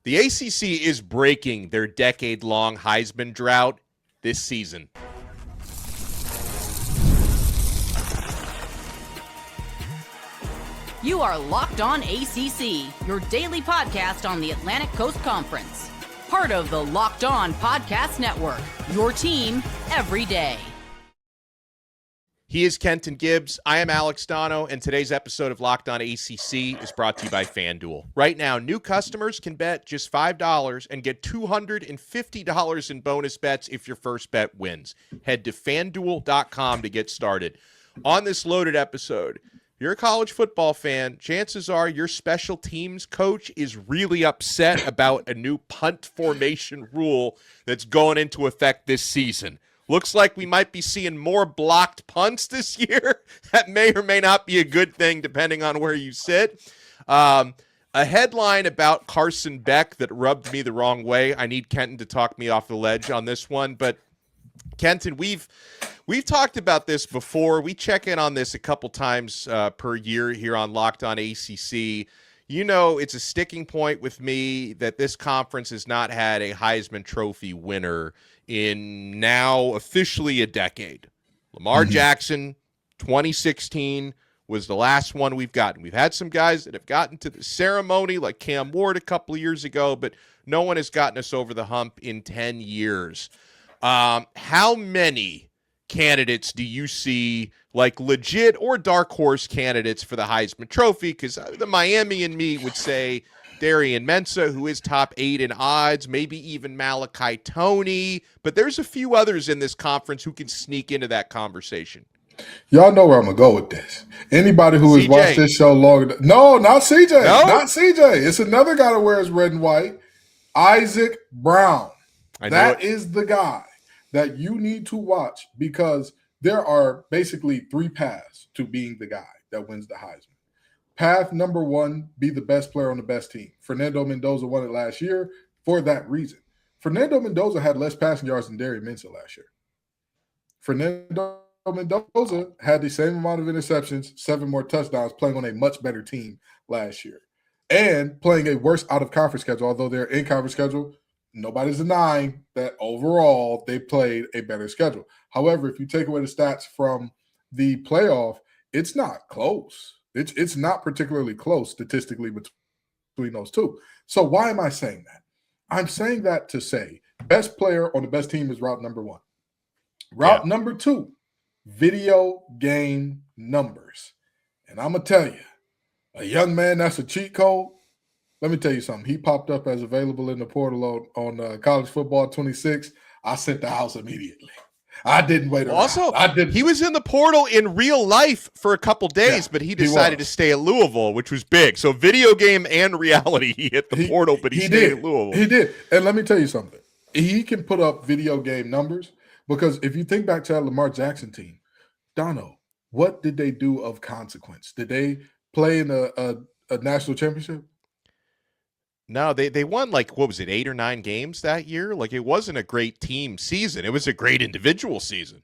The ACC is breaking their decade-long Heisman drought this season. You are Locked On ACC, your daily podcast on the Atlantic Coast Conference. Part of the Locked On Podcast Network, your team every day. He is Kenton Gibbs. I am Alex Donno, and today's episode of Locked On ACC is brought to you by FanDuel. Right now, new customers can bet just $5 and get $250 in bonus bets if your first bet wins. Head to FanDuel.com to get started. On this loaded episode, if you're a college football fan, chances are your special teams coach is really upset about a new punt formation rule that's going into effect this season. Looks like we might be seeing more blocked punts this year. That may or may not be a good thing, depending on where you sit. A headline about Carson Beck that rubbed me the wrong way. I need Kenton to talk me off the ledge on this one. But, Kenton, we've talked about this before. We check in on this a couple times per year here on Locked On ACC. You know, it's a sticking point with me that this conference has not had a Heisman Trophy winner in now officially a decade. Lamar Jackson, 2016, was the last one we've gotten. We've had some guys that have gotten to the ceremony, like Cam Ward a couple of years ago, but no one has gotten us over the hump in 10 years. How many candidates do you see, like legit or dark horse candidates for the Heisman Trophy? Because the Miami and me would say Darian Mensah, who is top 8 in odds, maybe even Malachi Toney, but there's a few others in this conference who can sneak into that conversation. Y'all know where I'm going to go with this. Anybody who has watched this show long enough. No, not CJ. No? Not CJ. It's another guy that wears red and white. Isaac Brown. That is the guy that you need to watch, because there are basically 3 paths to being the guy that wins the Heisman. Path number 1, be the best player on the best team. Fernando Mendoza won it last year for that reason. Fernando Mendoza had less passing yards than Darian Mensah last year. Fernando Mendoza had the same amount of interceptions, 7 more touchdowns, playing on a much better team last year. And playing a worse out-of-conference schedule, although their in-conference schedule, nobody's denying that overall they played a better schedule. However, if you take away the stats from the playoff, it's not close. It's not particularly close statistically between those two. So why am I saying that? I'm saying that to say best player on the best team is route number 1. Route number 2, video game numbers. And I'm going to tell you, a young man that's a cheat code, let me tell you something. He popped up as available in the portal on College Football 26. I sent the house immediately. I didn't wait around. Also, he was in the portal in real life for a couple days, but he decided to stay at Louisville, which was big. So video game and reality, he hit the portal, but he stayed at Louisville. He did. And let me tell you something. He can put up video game numbers, because if you think back to that Lamar Jackson team, Donno, what did they do of consequence? Did they play in a national championship? No, they won, like, what was it, 8 or 9 games that year? Like, it wasn't a great team season. It was a great individual season.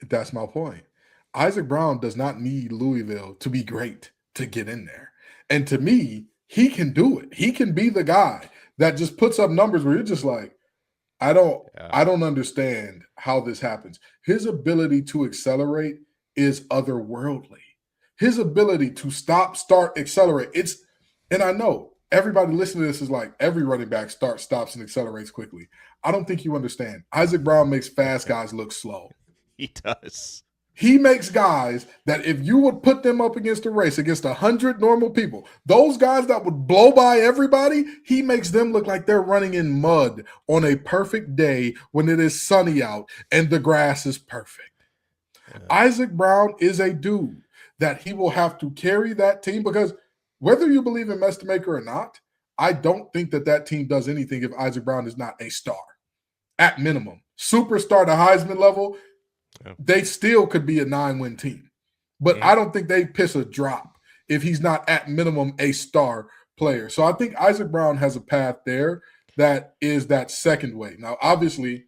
That's my point. Isaac Brown does not need Louisville to be great to get in there. And to me, he can do it. He can be the guy that just puts up numbers where you're just like, I don't understand how this happens. His ability to accelerate is otherworldly. His ability to stop, start, accelerate. And I know everybody listening to this is like, every running back starts, stops, and accelerates quickly. I don't think you understand. Isaac Brown makes fast guys look slow. He does. He makes guys that if you would put them up against a race, against 100 normal people, those guys that would blow by everybody, he makes them look like they're running in mud on a perfect day when it is sunny out and the grass is perfect. Yeah. Isaac Brown is a dude that he will have to carry that team, because whether you believe in Mestamaker or not, I don't think that team does anything if Isaac Brown is not a star. At minimum, superstar to Heisman level, they still could be a 9-win team. But I don't think they piss a drop if he's not at minimum a star player. So I think Isaac Brown has a path there that is that second way. Now, obviously,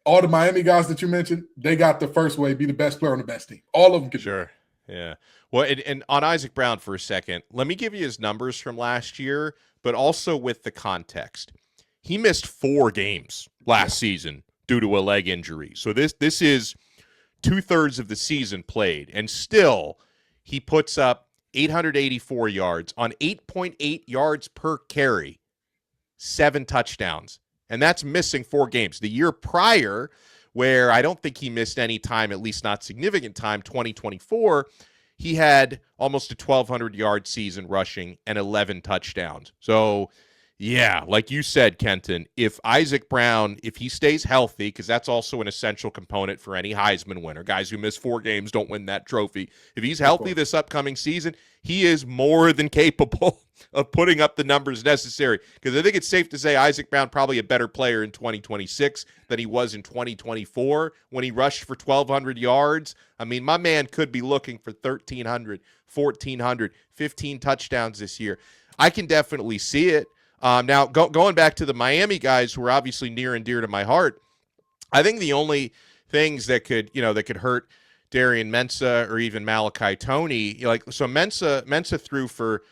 all the Miami guys that you mentioned, they got the first way, be the best player on the best team. All of them can. Sure. Yeah. Well, and on Isaac Brown for a second, let me give you his numbers from last year but also with the context. He missed 4 games last season due to a leg injury. So this is 2/3 of the season played, and still he puts up 884 yards on 8.8 yards per carry, 7 touchdowns. And that's missing 4 games. The year prior, where I don't think he missed any time, at least not significant time, 2024, he had almost a 1,200-yard season rushing and 11 touchdowns. So, yeah, like you said, Kenton, if Isaac Brown, if he stays healthy, because that's also an essential component for any Heisman winner. Guys who miss 4 games don't win that trophy. If he's healthy this upcoming season, he is more than capable of putting up the numbers necessary. Because I think it's safe to say Isaac Brown probably a better player in 2026 than he was in 2024 when he rushed for 1,200 yards. I mean, my man could be looking for 1,300, 1,400, 15 touchdowns this year. I can definitely see it. Now, going back to the Miami guys who are obviously near and dear to my heart, I think the only things that could hurt Darian Mensah or even Malachi Toney, so Mensah threw for,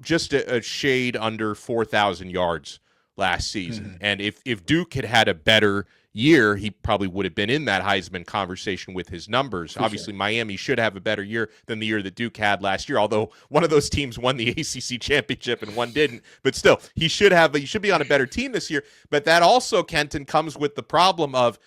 just a shade under 4,000 yards last season. Mm-hmm. And if Duke had a better year, he probably would have been in that Heisman conversation with his numbers. For Obviously, sure. Miami should have a better year than the year that Duke had last year, although one of those teams won the ACC championship and one didn't. But still, he should be on a better team this year. But that also, Kenton, comes with the problem of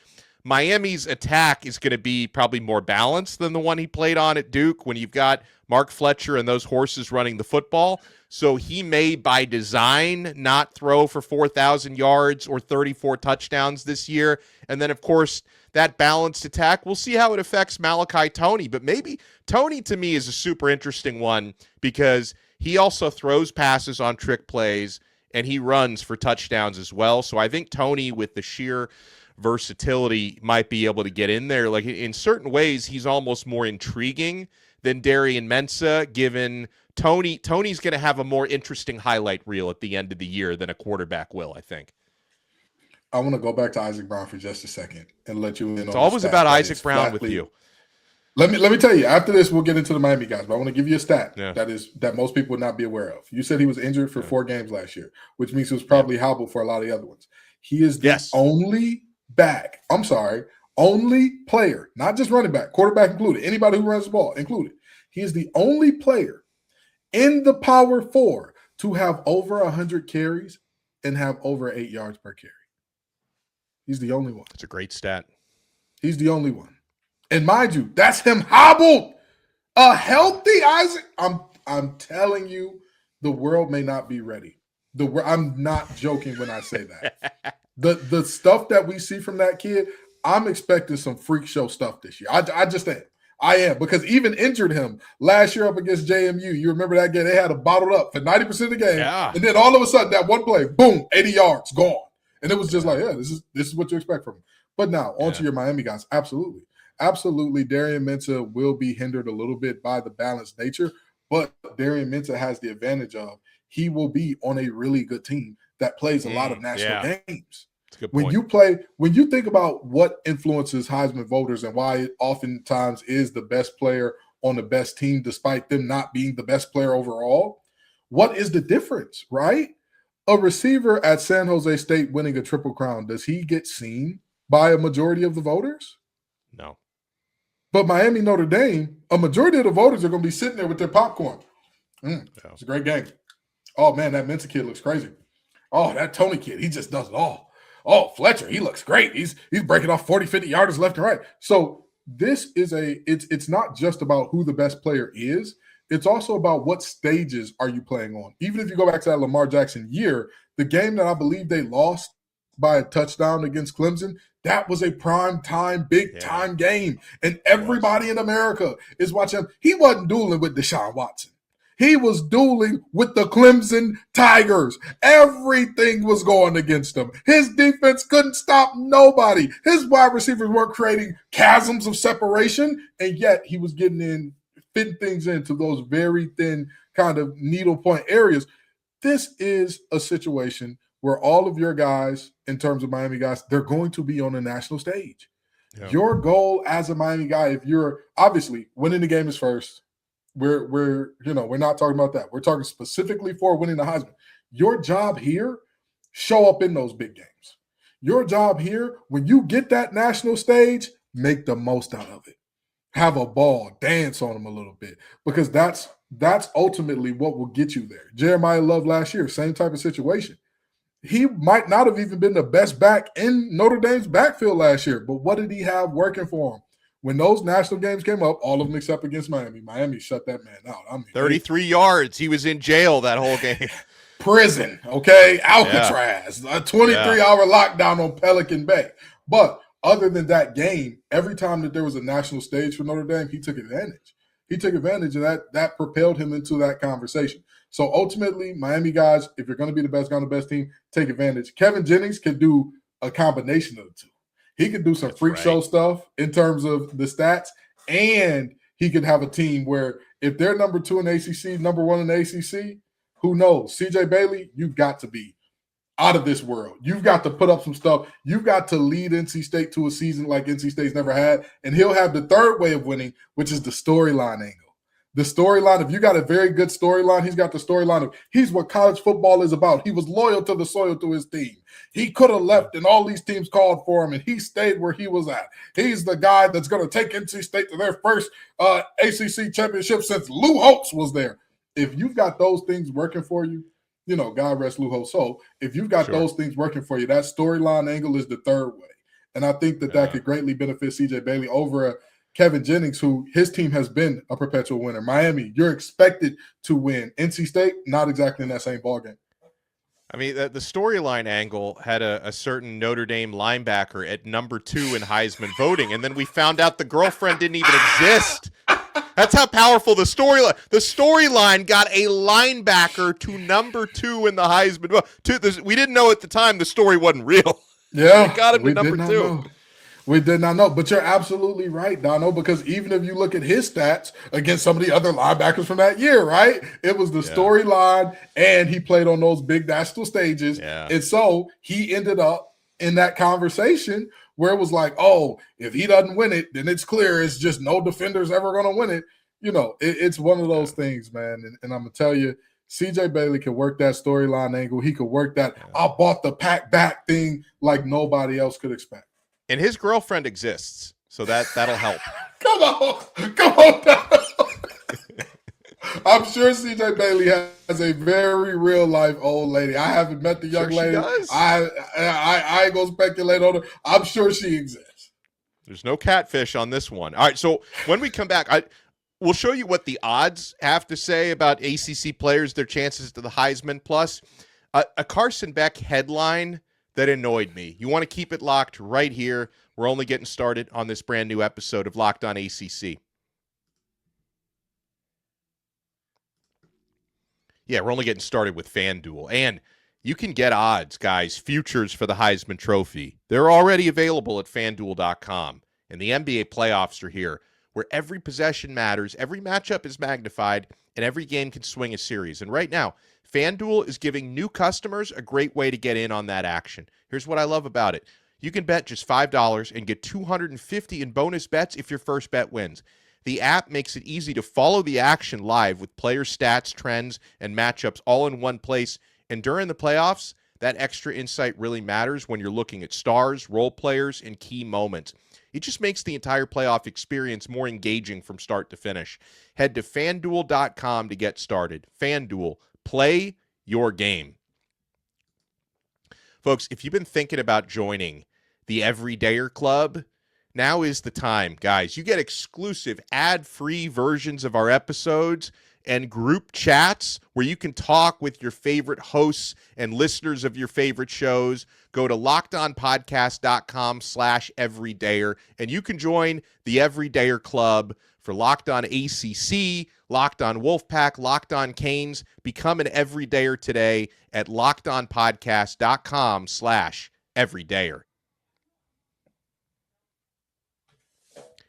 Miami's attack is going to be probably more balanced than the one he played on at Duke when you've got Mark Fletcher and those horses running the football. So he may, by design, not throw for 4,000 yards or 34 touchdowns this year. And then, of course, that balanced attack, we'll see how it affects Malachi Toney. But maybe Toney, to me, is a super interesting one because he also throws passes on trick plays and he runs for touchdowns as well. So I think Toney, with the sheer versatility, might be able to get in there. Like, in certain ways, he's almost more intriguing than Darian Mensah, given Toney's going to have a more interesting highlight reel at the end of the year than a quarterback will, I think. I want to go back to Isaac Brown for just a second and let you in on. It's always about Isaac Brown with you. Let me tell you, after this, we'll get into the Miami guys, but I want to give you a stat that most people would not be aware of. You said he was injured for 4 games last year, which means he was probably hobbled for a lot of the other ones. He is the only player, not just running back, quarterback included, anybody who runs the ball included. He is the only player in the Power 4 to have over 100 carries and have over 8 yards per carry. He's the only one. It's a great stat. He's the only one. And mind you, that's him hobbled. A healthy Isaac. I'm telling you, the world may not be ready. I'm not joking when I say that. The stuff that we see from that kid, I'm expecting some freak show stuff this year. I just am. I am, because even injured him last year up against JMU. You remember that game? They had him bottled up for 90% of the game. Yeah. And then all of a sudden, that one play, boom, 80 yards, gone. And it was just like, this is what you expect from him. But now, on to your Miami guys. Absolutely. Absolutely, Darian Mensah will be hindered a little bit by the balanced nature, but Darian Mensah has the advantage of he will be on a really good team that plays a lot of national games. When you think about what influences Heisman voters and why it oftentimes is the best player on the best team, despite them not being the best player overall, what is the difference, right? A receiver at San Jose State winning a Triple Crown, does he get seen by a majority of the voters? No. But Miami, Notre Dame, a majority of the voters are going to be sitting there with their popcorn. It's a great game. Oh, man, that Mensah kid looks crazy. Oh, that Toney kid, he just does it all. Oh, Fletcher, he looks great. He's breaking off 40, 50 yarders left and right. So this is it's not just about who the best player is. It's also about what stages are you playing on. Even if you go back to that Lamar Jackson year, the game that I believe they lost by a touchdown against Clemson, that was a prime time, big time game. And everybody in America is watching him. He wasn't dueling with Deshaun Watson. He was dueling with the Clemson Tigers. Everything was going against him. His defense couldn't stop nobody. His wide receivers weren't creating chasms of separation, and yet he was fitting things into those very thin kind of needle point areas. This is a situation where all of your guys, in terms of Miami guys, they're going to be on the national stage. Yeah. Your goal as a Miami guy, if you're obviously winning the game is first. We're not talking about that. We're talking specifically for winning the Heisman. Your job here, show up in those big games. Your job here, when you get that national stage, make the most out of it. Have a ball, dance on them a little bit, because that's ultimately what will get you there. Jeremiah Love last year, same type of situation. He might not have even been the best back in Notre Dame's backfield last year, but what did he have working for him? When those national games came up, all of them except against Miami, Miami shut that man out. I mean, 33 yards. He was in jail that whole game. Prison, okay? Alcatraz, a 23-hour lockdown on Pelican Bay. But other than that game, every time that there was a national stage for Notre Dame, he took advantage. He took advantage of that. That propelled him into that conversation. So ultimately, Miami guys, if you're going to be the best guy on the best team, take advantage. Kevin Jennings can do a combination of the two. He could do some freak show stuff in terms of the stats, and he could have a team where if they're number 2 in ACC, number 1 in the ACC, who knows? CJ Bailey, you've got to be out of this world. You've got to put up some stuff. You've got to lead NC State to a season like NC State's never had, and he'll have the third way of winning, which is the storyline angle. The storyline, if you got a very good storyline, he's got the storyline of he's what college football is about. He was loyal to the soil to his team. He could have left and all these teams called for him, and he stayed where he was at. He's the guy that's going to take NC State to their first ACC championship since Lou Holtz was there. If you've got those things working for you, you know, God rest Lou Holtz. So if you've got those things working for you, that storyline angle is the third way. And I think that could greatly benefit CJ Bailey over Kevin Jennings, who his team has been a perpetual winner. Miami, you're expected to win. NC State, not exactly in that same ballgame. I mean, the storyline angle had a certain Notre Dame linebacker at number 2 in Heisman voting, and then we found out the girlfriend didn't even exist. That's how powerful the storyline got a linebacker to number 2 in the Heisman. We didn't know at the time the story wasn't real. Yeah, we got him to number 2. We did not know, but you're absolutely right, Donno, because even if you look at his stats against some of the other linebackers from that year, right? It was the storyline, and he played on those big national stages. Yeah. And so he ended up in that conversation where it was like, oh, if he doesn't win it, then it's clear it's just no defender's ever going to win it. You know, it's one of those things, man. And I'm going to tell you, CJ Bailey can work that storyline angle. He could work that I bought the pack back thing like nobody else could expect. And his girlfriend exists, so that'll help. Come on. I'm sure CJ Bailey has a very real life old lady. I haven't met the young lady. Does. I ain't gonna speculate on her. I'm sure she exists. There's no catfish on this one. All right, so when we come back, we'll show you what the odds have to say about ACC players, their chances to the Heisman. Plus, a Carson Beck headline that annoyed me. You want to keep it locked right here. We're only getting started on this brand new episode of Locked On ACC. Yeah, we're only getting started with FanDuel. And you can get odds, guys, futures for the Heisman Trophy. They're already available at FanDuel.com. And the NBA playoffs are here, where every possession matters, every matchup is magnified, and every game can swing a series. And right now, FanDuel is giving new customers a great way to get in on that action. Here's what I love about it. You can bet just $5 and get $250 in bonus bets if your first bet wins. The app makes it easy to follow the action live with player stats, trends, and matchups all in one place. And during the playoffs, that extra insight really matters when you're looking at stars, role players, and key moments. It just makes the entire playoff experience more engaging from start to finish. Head to FanDuel.com to get started. FanDuel. Play your game. Folks, if you've been thinking about joining the Everydayer Club, now is the time, guys. You get exclusive ad-free versions of our episodes and group chats where you can talk with your favorite hosts and listeners of your favorite shows. Go to LockedOnPodcast.com/Everydayer, and you can join the Everydayer Club for Locked On ACC, Locked On Wolfpack, Locked On Canes. Become an Everydayer today at LockedOnPodcast.com/Everydayer.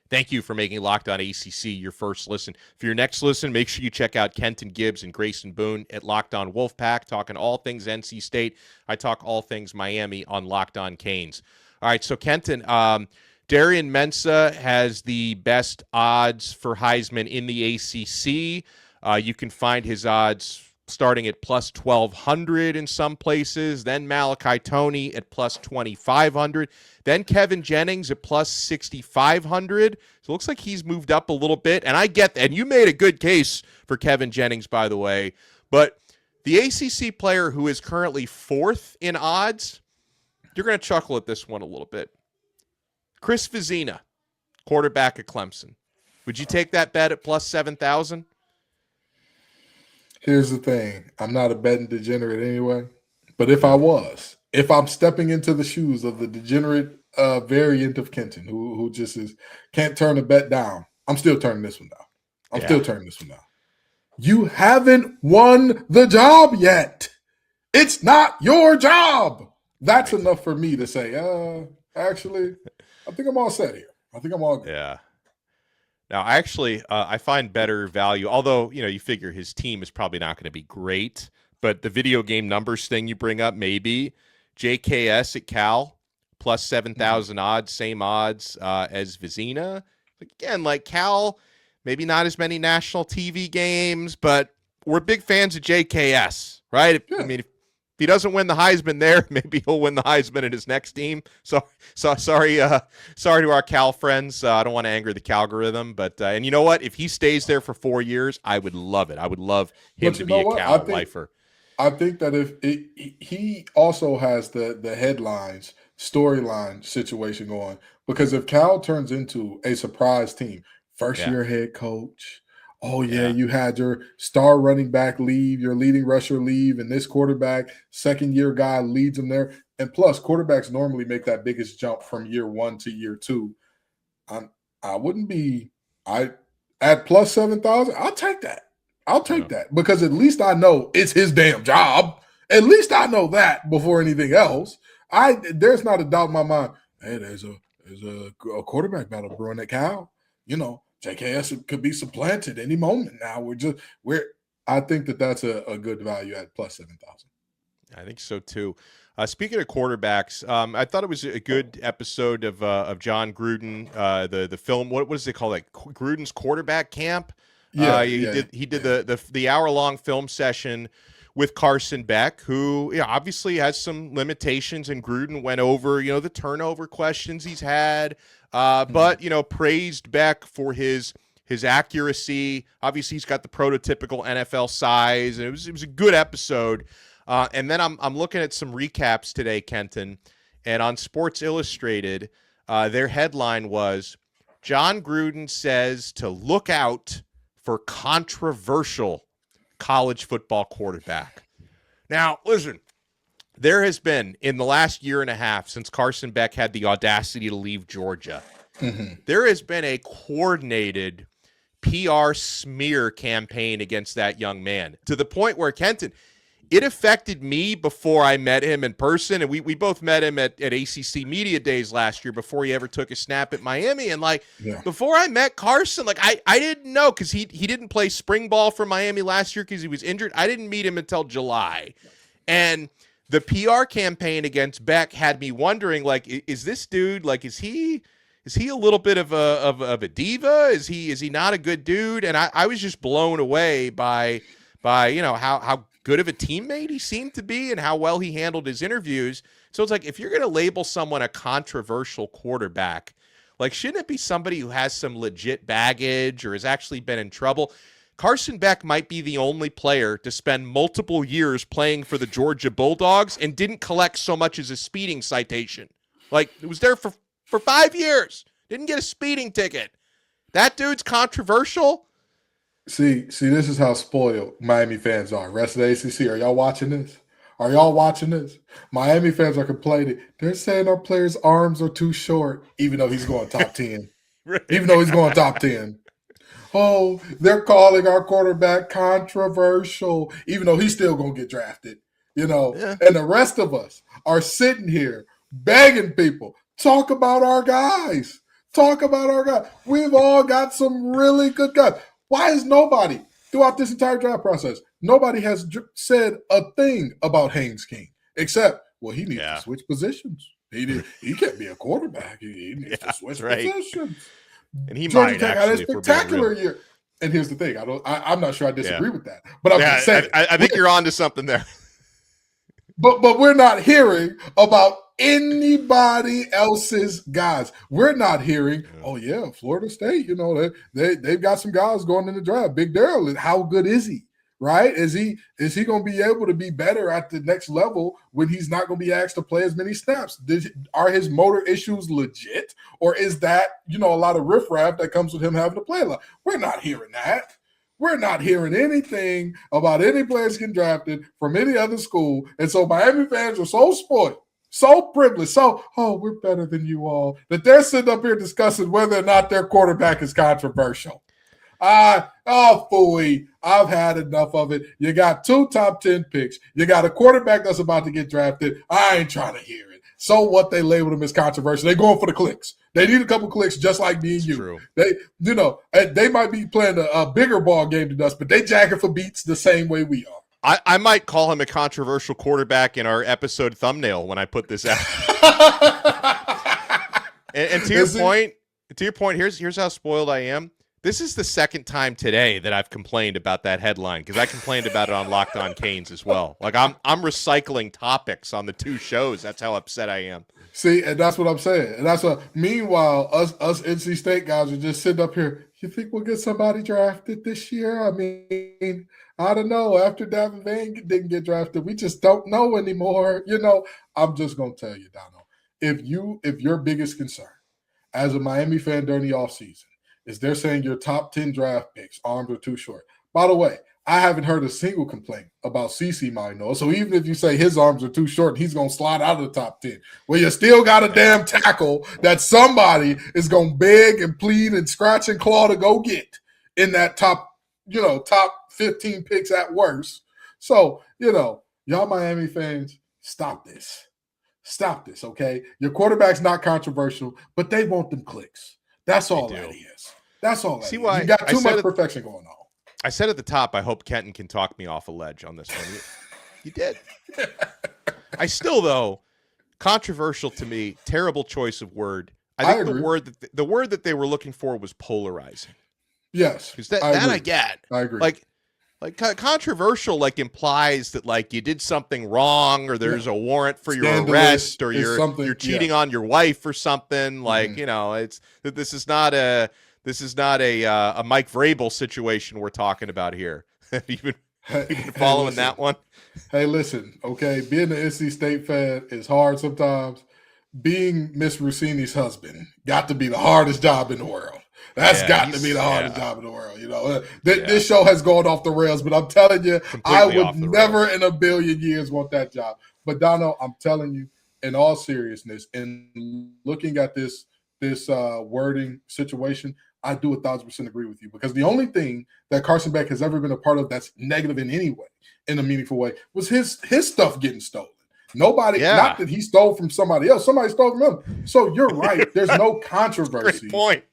Thank you for making Locked On ACC your first listen. For your next listen, make sure you check out Kenton Gibbs and Grayson Boone at Locked On Wolfpack, talking all things NC State. I talk all things Miami on Locked On Canes. All right, so Kenton, Darian Mensah has the best odds for Heisman in the ACC. You can find his odds starting at plus 1,200 in some places. Then Malachi Toney at plus 2,500. Then Kevin Jennings at plus 6,500. So it looks like he's moved up a little bit. And I get that. And you made a good case for Kevin Jennings, by the way. But the ACC player who is currently 4th in odds, you're going to chuckle at this one a little bit. Chris Vezina, quarterback at Clemson. Would you take that bet at plus 7,000? Here's the thing. I'm not a betting degenerate anyway. But if I'm stepping into the shoes of the degenerate variant of Kenton, who just can't turn a bet down, I'm still turning this one down. I'm still turning this one down. You haven't won the job yet. It's not your job. That's enough for me to say, actually, I think I'm all set here. I think I'm all good. Yeah. Now, actually, I find better value, although, you figure his team is probably not going to be great, but the video game numbers thing you bring up, maybe. JKS at Cal, plus 7,000 odds, same odds as Vezina. Again, like Cal, maybe not as many national TV games, but we're big fans of JKS, right? Yeah. I mean, if he doesn't win the Heisman there, maybe he'll win the Heisman at his next team. So sorry to our Cal friends. I don't want to anger the Calgorithm, but and you know what? If he stays there for 4 years, I would love it. I would love him to be a Cal lifer. I think that he also has the headlines, storyline situation going, because if Cal turns into a surprise team, first year head coach. Oh, yeah, you had your star running back leave, your leading rusher leave, and this quarterback, second-year guy, leads them there. And plus, quarterbacks normally make that biggest jump from year 1 to year 2. I wouldn't be – at plus 7,000, I'll take that. I'll take that because at least I know it's his damn job. At least I know that before anything else. There's not a doubt in my mind, hey, there's a quarterback battle brewing at Cal, JKS could be supplanted any moment now. I think that's a good value at plus 7,000. I think so too. Speaking of quarterbacks, I thought it was a good episode of John Gruden, the film. What does they call that? Gruden's quarterback camp. He did the hour-long film session with Carson Beck, who obviously has some limitations, and Gruden went over the turnover questions he's had. But praised Beck for his accuracy. Obviously, he's got the prototypical NFL size, and it was a good episode. And then I'm looking at some recaps today, Kenton, and on Sports Illustrated, their headline was John Gruden says to look out for controversial college football quarterback. Now, listen. There has been, in the last year and a half, since Carson Beck had the audacity to leave Georgia, there has been a coordinated PR smear campaign against that young man, to the point where, Kenton, it affected me before I met him in person, and we both met him at ACC Media Days last year before he ever took a snap at Miami, and before I met Carson, I didn't know, because he didn't play spring ball for Miami last year because he was injured. I didn't meet him until July, and the PR campaign against Beck had me wondering, is this dude, is he a little bit of a diva? Is he not a good dude? And I was just blown away by how good of a teammate he seemed to be and how well he handled his interviews. So it's if you're going to label someone a controversial quarterback, shouldn't it be somebody who has some legit baggage or has actually been in trouble? Carson Beck might be the only player to spend multiple years playing for the Georgia Bulldogs and didn't collect so much as a speeding citation. It was there for 5 years. Didn't get a speeding ticket. That dude's controversial. See, this is how spoiled Miami fans are. Rest of the ACC, are y'all watching this? Are y'all watching this? Miami fans are complaining. They're saying our player's arms are too short, even though he's going top 10. Even though he's going top 10. Oh, they're calling our quarterback controversial, even though he's still going to get drafted, And the rest of us are sitting here begging people, talk about our guys. Talk about our guys. We've all got some really good guys. Why is nobody, throughout this entire draft process, nobody has said a thing about Haynes King, except, he needs to switch positions. He can't be a quarterback. He needs to switch positions. And he Georgia might Tech actually, had a spectacular year. And here's the thing: I'm not sure I disagree with that, but I'm just saying. I think you're onto something there. But we're not hearing about anybody else's guys. We're not hearing, oh yeah, Florida State. They've got some guys going in the draft. Big Darrell, how good is he? Right? Is he going to be able to be better at the next level when he's not going to be asked to play as many snaps? Are his motor issues legit, or is that a lot of riffraff that comes with him having to play a lot? We're not hearing that. We're not hearing anything about any players getting drafted from any other school, and so Miami fans are so spoiled, so privileged, we're better than you all, that they're sitting up here discussing whether or not their quarterback is controversial. Phooey, I've had enough of it. You got 2 top 10 picks. You got a quarterback that's about to get drafted. I ain't trying to hear it. So what? They labeled him as controversial. They're going for the clicks. They need a couple clicks just like me and you. True. They might be playing a bigger ball game than us, but they jacking for beats the same way we are. I might call him a controversial quarterback in our episode thumbnail when I put this out. and to your point, here's how spoiled I am. This is the second time today that I've complained about that headline, because I complained about it on Locked On Canes as well. Like I'm recycling topics on the 2 shows. That's how upset I am. See, and that's what I'm saying. And that's what. Meanwhile, us NC State guys are just sitting up here. You think we'll get somebody drafted this year? I mean, I don't know. After Davin Van didn't get drafted, we just don't know anymore. I'm just gonna tell you, Donno. If your biggest concern as a Miami fan during the offseason is they're saying your top 10 draft picks arms are too short. By the way, I haven't heard a single complaint about CeCe Marino. So even if you say his arms are too short, he's going to slide out of the top 10. Well, you still got a damn tackle that somebody is going to beg and plead and scratch and claw to go get in that top 15 picks at worst. So, y'all Miami fans, stop this. Stop this, okay? Your quarterback's not controversial, but they want them clicks. That's all that is. That's all that is. Why you got too much perfection going on. I said at the top, I hope Kenton can talk me off a ledge on this one. You did. I still, though, controversial to me, terrible choice of word. I think the word that they were looking for was polarizing. Yes. Because that I get. I agree. Like controversial implies that you did something wrong, or there's a warrant for your arrest, or you're cheating on your wife or something. It's that this is not a Mike Vrabel situation we're talking about here. you been following that one? Hey, listen, okay, being an NC State fan is hard sometimes. Being Miss Rossini's husband got to be the hardest job in the world. That's got to be the hardest job in the world. This show has gone off the rails, but I'm telling you, I would never in a billion years want that job. But Donno, I'm telling you, in all seriousness, in looking at this wording situation, I do 1,000% agree with you, because the only thing that Carson Beck has ever been a part of that's negative in any way, in a meaningful way, was his stuff getting stolen. Nobody, not that he stole from somebody else. Somebody stole from him. So you're right. There's no controversy. Great point.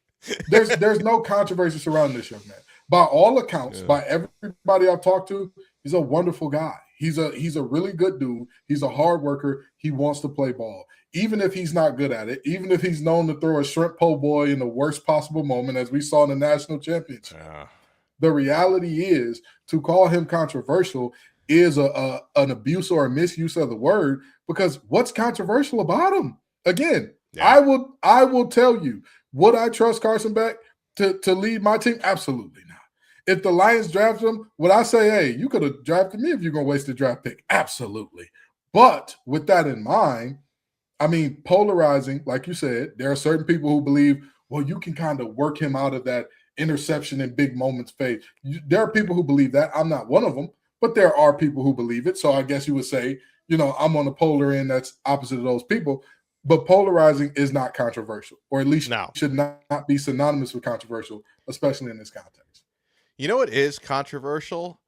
There's no controversy surrounding this young man. By all accounts, by everybody I've talked to, he's a wonderful guy. He's a really good dude. He's a hard worker. He wants to play ball. Even if he's not good at it, even if he's known to throw a shrimp po' boy in the worst possible moment, as we saw in the national championship. The reality is, to call him controversial is an abuse or a misuse of the word, because what's controversial about him? Again, I will tell you, would I trust Carson Beck to lead my team? Absolutely not. If the Lions drafted him, would I say, hey, you could have drafted me if you're going to waste a draft pick? Absolutely. But with that in mind, I mean, polarizing, like you said, there are certain people who believe, well, you can kind of work him out of that interception in big moments phase. There are people who believe that. I'm not one of them, but there are people who believe it. So I guess you would say, I'm on the polar end that's opposite of those people. But polarizing is not controversial, or at least should not be synonymous with controversial, especially in this context. You know what is controversial?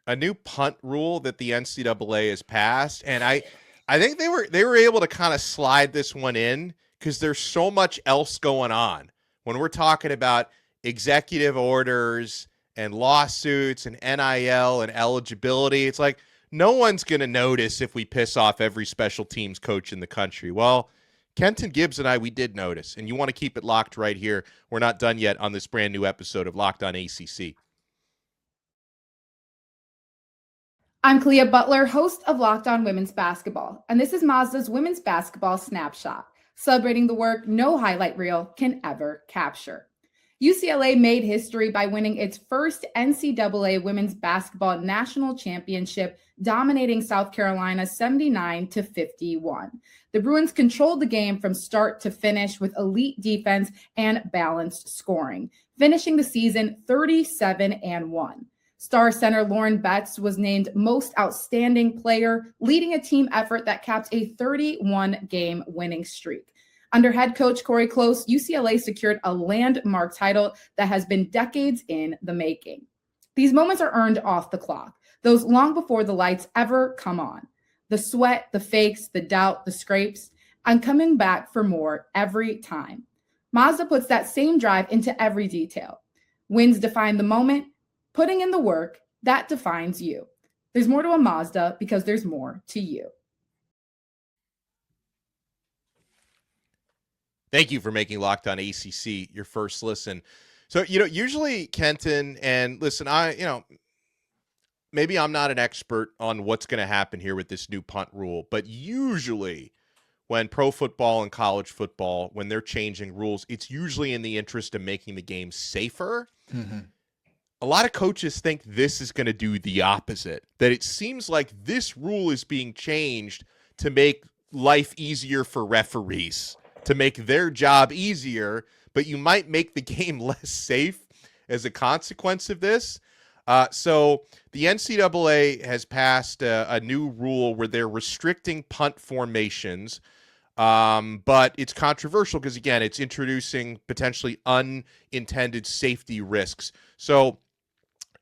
A new punt rule that the NCAA has passed, and I think they were able to kind of slide this one in because there's so much else going on when we're talking about executive orders and lawsuits and NIL and eligibility. It's like no one's going to notice if we piss off every special teams coach in the country. Well, Kenton Gibbs and we did notice, and you want to keep it locked right here. We're not done yet on this brand new episode of Locked On ACC. I'm Clea Butler, host of Locked On Women's Basketball, and this is Mazda's Women's Basketball Snapshot, celebrating the work no highlight reel can ever capture. UCLA made history by winning its first NCAA Women's Basketball National Championship, dominating South Carolina 79-51. The Bruins controlled the game from start to finish with elite defense and balanced scoring, finishing the season 37-1. Star center Lauren Betts was named Most Outstanding Player, leading a team effort that capped a 31-game winning streak. Under head coach Corey Close, UCLA secured a landmark title that has been decades in the making. These moments are earned off the clock, those long before the lights ever come on. The sweat, the fakes, the doubt, the scrapes. I'm coming back for more every time. Mazda puts that same drive into every detail. Wins define the moment. Putting in the work, that defines you. There's more to a Mazda because there's more to you. Thank you for making Locked On ACC your first listen. So, usually Kenton, and listen, maybe I'm not an expert on what's going to happen here with this new punt rule, but usually when pro football and college football, when they're changing rules, it's usually in the interest of making the game safer. Mm-hmm. A lot of coaches think this is going to do the opposite, that it seems like this rule is being changed to make life easier for referees, to make their job easier, but you might make the game less safe as a consequence of this. So the NCAA has passed a new rule where they're restricting punt formations, but it's controversial because, again, it's introducing potentially unintended safety risks. So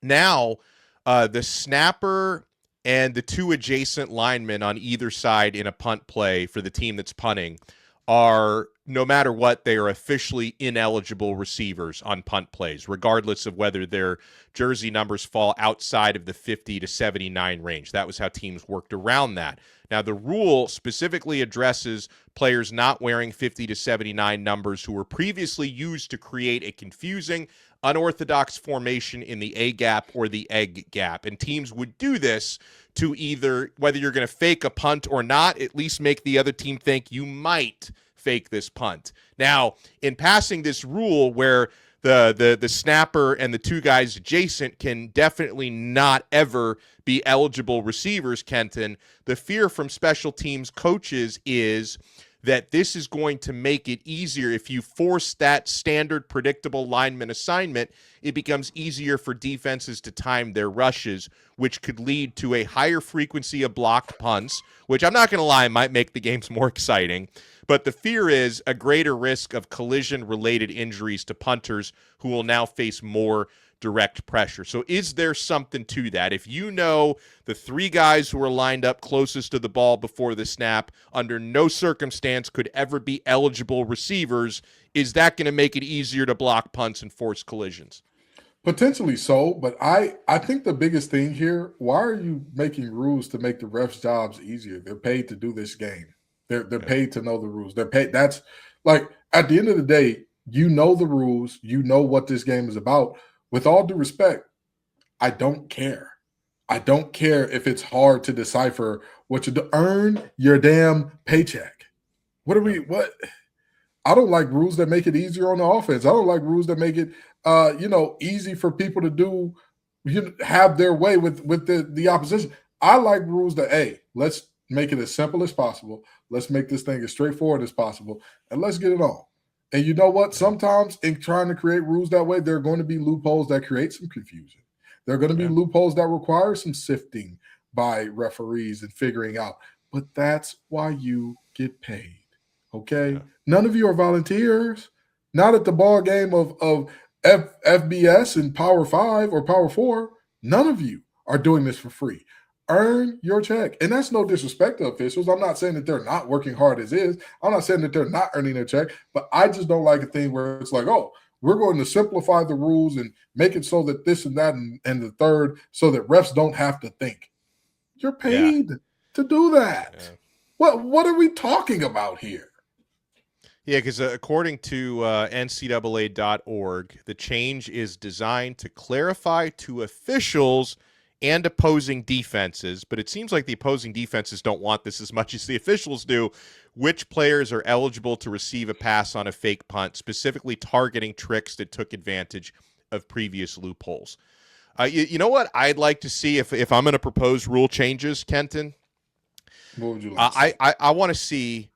now the snapper and the two adjacent linemen on either side in a punt play for the team that's punting are, no matter what, they are officially ineligible receivers on punt plays, regardless of whether their jersey numbers fall outside of the 50 to 79 range. That was how teams worked around that. Now, the rule specifically addresses players not wearing 50 to 79 numbers who were previously used to create a confusing, unorthodox formation in the A gap or the egg gap. And teams would do this to either, whether you're going to fake a punt or not, at least make the other team think you might fake this punt. Now, in passing this rule where the snapper and the two guys adjacent can definitely not ever be eligible receivers, Kenton, the fear from special teams coaches is that this is going to make it easier. If you force that standard predictable lineman assignment, it becomes easier for defenses to time their rushes, which could lead to a higher frequency of blocked punts, which I'm not going to lie, might make the games more exciting. But the fear is a greater risk of collision-related injuries to punters who will now face more direct pressure. So is there something to that? If you know the three guys who are lined up closest to the ball before the snap under no circumstance could ever be eligible receivers, is that going to make it easier to block punts and force collisions? Potentially so, but I think the biggest thing here, why are you making rules to make the refs' jobs easier? They're paid to do this game. They're paid to know the rules. They're paid. That's like, at the end of the day, you know the rules. You know what this game is about. With all due respect, I don't care. I don't care if it's hard to decipher what you do. Earn your damn paycheck. What? I don't like rules that make it easier on the offense. I don't like rules that make it, easy for people to do, have their way with the opposition. I like rules that, hey, let's make it as simple as possible. Let's make this thing as straightforward as possible, and let's get it on. And you know what? Sometimes in trying to create rules that way, there are going to be loopholes that create some confusion. There are going to be loopholes that require some sifting by referees and figuring out. But that's why you get paid, okay? Yeah. None of you are volunteers. Not at the ball game of FBS and Power 5 or Power 4. None of you are doing this for free. Earn your check. And that's no disrespect to officials. I'm not saying that they're not working hard as is. I'm not saying that they're not earning their check, but I just don't like a thing where it's like, oh, we're going to simplify the rules and make it so that this and that and the third, so that refs don't have to think. You're paid to do that. Yeah. What are we talking about here? Yeah, because according to NCAA.org, the change is designed to clarify to officials and opposing defenses, but it seems like the opposing defenses don't want this as much as the officials do, which players are eligible to receive a pass on a fake punt, specifically targeting tricks that took advantage of previous loopholes. You know what I'd like to see if I'm going to propose rule changes, Kenton? What would you like? I want to see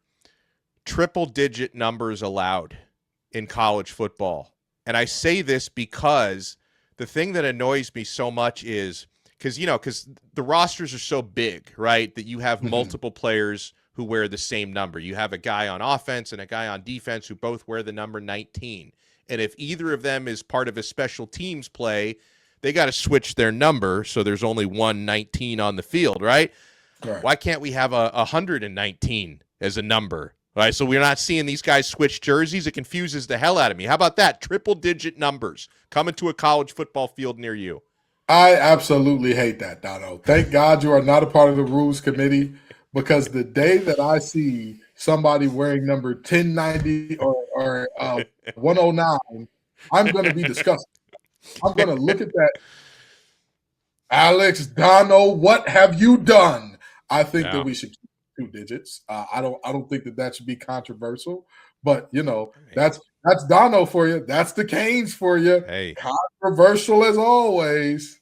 triple-digit numbers allowed in college football. And I say this because the thing that annoys me so much is because the rosters are so big, right, that you have multiple players who wear the same number. You have a guy on offense and a guy on defense who both wear the number 19. And if either of them is part of a special teams play, they got to switch their number so there's only one 19 on the field, right? Why can't we have a 119 as a number? All right, so we're not seeing these guys switch jerseys. It confuses the hell out of me. How about that? Triple-digit numbers coming to a college football field near you. I absolutely hate that, Donno. Thank God you are not a part of the rules committee, because the day that I see somebody wearing number 1090 or 109, I'm going to be disgusted. I'm going to look at that. Alex, Donno, what have you done? I think that we should keep 2 digits. I don't think that should be controversial, but that's Donno for you. That's the Canes for you. Hey, controversial as always.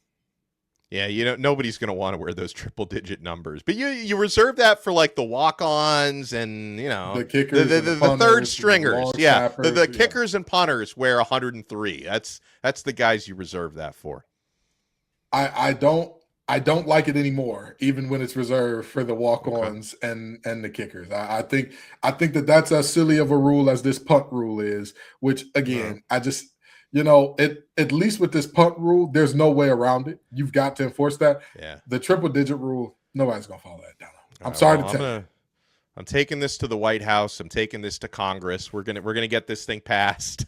Yeah, nobody's going to want to wear those triple-digit numbers. But you reserve that for, like, the walk-ons and, the kickers, the third stringers. Yeah, the kickers and punters wear 103. That's the guys you reserve that for. I don't like it anymore, even when it's reserved for the walk-ons and the kickers. I think that's as silly of a rule as this punt rule is, which, again, I just – at least with this punt rule, there's no way around it. You've got to enforce that. Yeah. The triple-digit rule, nobody's going to follow that down. I'm sorry to tell you. I'm taking this to the White House. I'm taking this to Congress. We're gonna get this thing passed.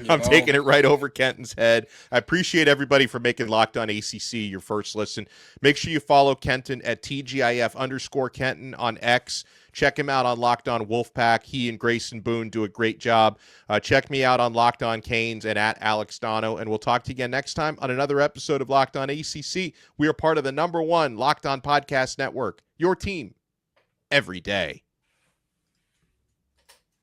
I'm taking it right over Kenton's head. I appreciate everybody for making Locked On ACC your first listen. Make sure you follow Kenton at TGIF_Kenton on X. Check him out on Locked On Wolfpack. He and Grayson Boone do a great job. Check me out on Locked On Canes and at Alex Donno. And we'll talk to you again next time on another episode of Locked On ACC. We are part of the #1 Locked On Podcast Network. Your team every day.